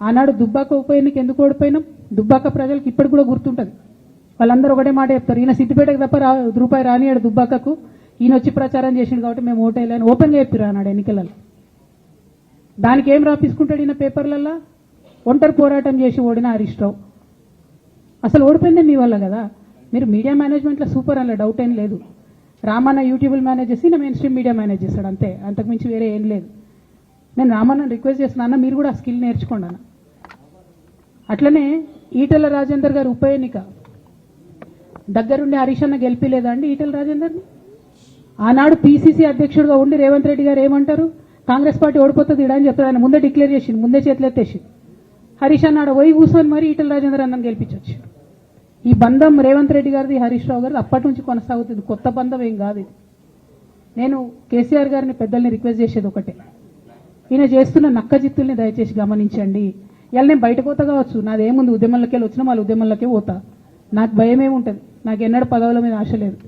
ఆనాడు దుబ్బాక ఉప ఎన్నిక ఎందుకు ఓడిపోయినాం? దుబ్బాక ప్రజలకు ఇప్పటికి కూడా గుర్తుంటుంది. వాళ్ళందరూ ఒకటే మాట చెప్తారు, ఈయన సిద్దిపేటకు తప్ప రూపాయి రానియాడు దుబ్బాకకు, ఈయన వచ్చి ప్రచారం చేసిండు కాబట్టి మేము ఓటేయాలని ఓపెన్గా చెప్పారు ఆనాడు ఎన్నికలలో. దానికి ఏం రాపించుకుంటాడు ఈయన పేపర్లలో? ఒంటరి పోరాటం చేసి ఓడిన హరీష్ రావు. అసలు ఓడిపోయిందే మీ వల్ల కదా. మీరు మీడియా మేనేజ్మెంట్లో సూపర్, అలా డౌట్ ఏం లేదు. రామన్న యూట్యూబ్ మేనేజ్ చేసి ఈయన మెయిన్ స్ట్రీమ్ మీడియా మేనేజ్ చేస్తాడు, అంతే, అంతకుమించి వేరే ఏం లేదు. నేను రామన్నని రిక్వెస్ట్ చేస్తున్నా, అన్న మీరు కూడా ఆ స్కిల్ నేర్చుకోండి అన్న. అట్లనే ఈటెల రాజేందర్ గారు ఉప ఎన్నిక దగ్గరుండి హరీష్ అన్న గెలిపిలేదా అండి ఈటెల రాజేందర్ని? ఆనాడు పీసీసీ అధ్యక్షుడిగా ఉండి రేవంత్ రెడ్డి గారు ఏమంటారు, కాంగ్రెస్ పార్టీ ఓడిపోతుంది ఇడా అని చెప్తాడు. ఆయన ముందే డిక్లేర్ చేసిండు, ముందే చేతులు ఎత్తేసి. హరీష్ అన్నాడు పోయి కూర్చొని మరి ఈటెల రాజేందర్ అన్నని గెలిపించవచ్చు. ఈ బంధం రేవంత్ రెడ్డి గారిది హరీష్ రావు గారిది అప్పటి నుంచి కొనసాగుతుంది, కొత్త బంధం ఏం కాదు ఇది. నేను కేసీఆర్ గారిని పెద్దల్ని రిక్వెస్ట్ చేసేది ఒకటే, ఈయన చేస్తున్న నక్కజిత్తుల్ని దయచేసి గమనించండి. ఇలా నేను బయట పోతా కావచ్చు, నాదేముంది, ఉద్యమంలోకి వెళ్ళి వచ్చినా వాళ్ళ ఉద్యమంలోకే పోతా, నాకు భయం ఏముంటుంది, నాకు ఎన్నడూ పదవుల మీద ఆశ లేదు.